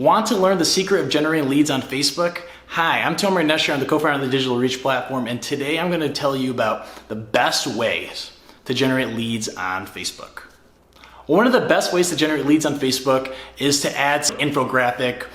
Want to learn the secret of generating leads on Facebook? Hi, I'm Tomer Nesher. I'm the co-founder of the Digital Reach platform, and today I'm going to tell you about the best ways to generate leads on Facebook. One of the best ways to generate leads on Facebook is to add some infographic,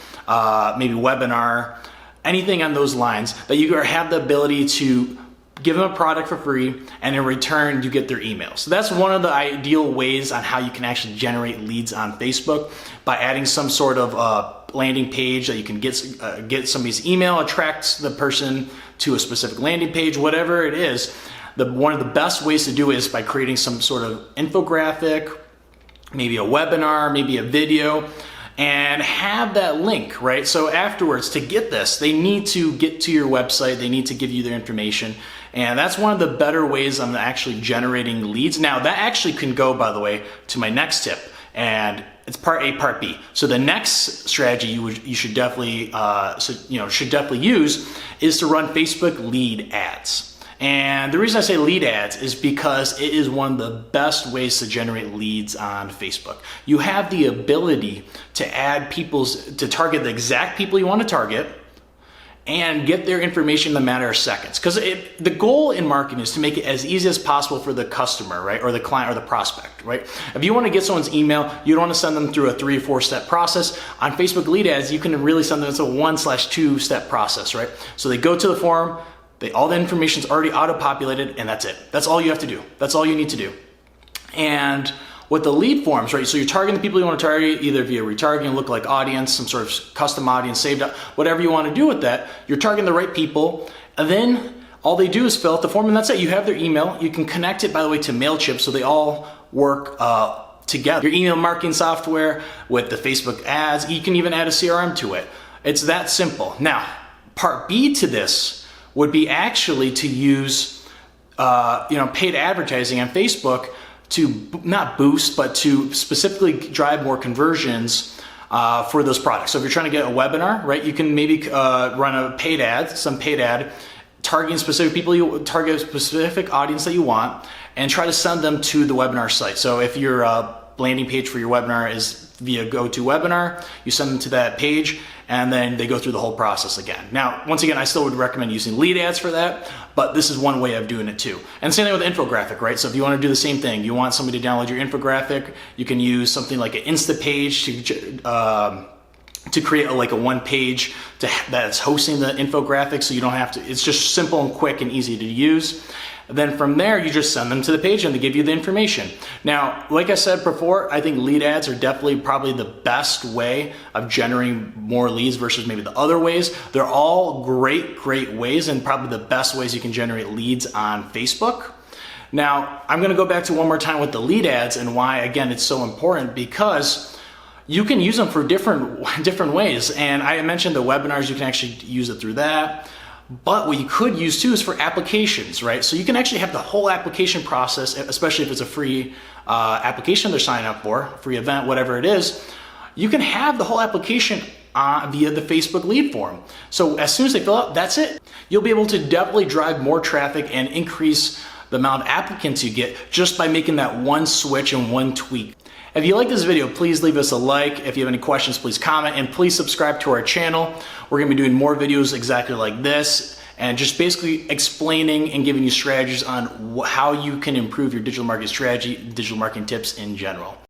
maybe webinar, anything on those lines that you have the ability to give them a product for free, and in return you get their email. So that's one of the ideal ways on how you can actually generate leads on Facebook, by adding some sort of landing page that you can get somebody's email, attracts the person to a specific landing page, whatever it is. One of the best ways to do it is by creating some sort of infographic, maybe a webinar, maybe a video, and have that link, right? So afterwards, to get this, they need to get to your website, they need to give you their information, and that's one of the better ways I'm actually generating leads. Now, that actually can go, by the way, to my next tip, and it's part A, part B. So the next strategy you should definitely use is to run Facebook lead ads. And the reason I say lead ads is because it is one of the best ways to generate leads on Facebook. You have the ability to to target the exact people you want to target and get their information in a matter of seconds. Because the goal in marketing is to make it as easy as possible for the customer, right? Or the client or the prospect, right? If you want to get someone's email, you don't want to send them through a 3 or 4 step process. On Facebook lead ads, you can really send them as a 1/2 step process, right? So they go to the forum, all the information is already auto-populated, and that's it. That's all you have to do. That's all you need to do. And with the lead forms, right, so you're targeting the people you want to target, either via retargeting, lookalike audience, some sort of custom audience, saved up, whatever you want to do with that, you're targeting the right people, and then all they do is fill out the form, and that's it. You have their email. You can connect it, by the way, to MailChimp, so they all work together. Your email marketing software with the Facebook ads, you can even add a CRM to it. It's that simple. Now, part B to this would be actually to use paid advertising on Facebook to not boost, but to specifically drive more conversions for those products. So if you're trying to get a webinar, right, you can maybe run a paid ad, targeting specific people, target a specific audience that you want, and try to send them to the webinar site. So if your landing page for your webinar is via GoToWebinar, you send them to that page, and then they go through the whole process again. Now, once again, I still would recommend using lead ads for that, but this is one way of doing it too. And same thing with infographic, right? So if you want to do the same thing, you want somebody to download your infographic, you can use something like an Insta page to create a one page that's hosting the infographic, so you don't have to, it's just simple and quick and easy to use. Then from there, you just send them to the page and they give you the information. Now, like I said before, I think lead ads are definitely probably the best way of generating more leads versus maybe the other ways. They're all great ways, and probably the best ways you can generate leads on Facebook. Now, I'm gonna go back to one more time with the lead ads and why, again, it's so important, because you can use them for different ways. And I mentioned the webinars, you can actually use it through that. But what you could use too is for applications, right? So you can actually have the whole application process, especially if it's a free application they're signing up for, free event, whatever it is. You can have the whole application via the Facebook lead form. So as soon as they fill out, that's it. You'll be able to definitely drive more traffic and increase the amount of applicants you get just by making that one switch and one tweak. If you like this video, please leave us a like. If you have any questions, please comment, and please subscribe to our channel. We're gonna be doing more videos exactly like this, and just basically explaining and giving you strategies on how you can improve your digital marketing strategy, digital marketing tips in general.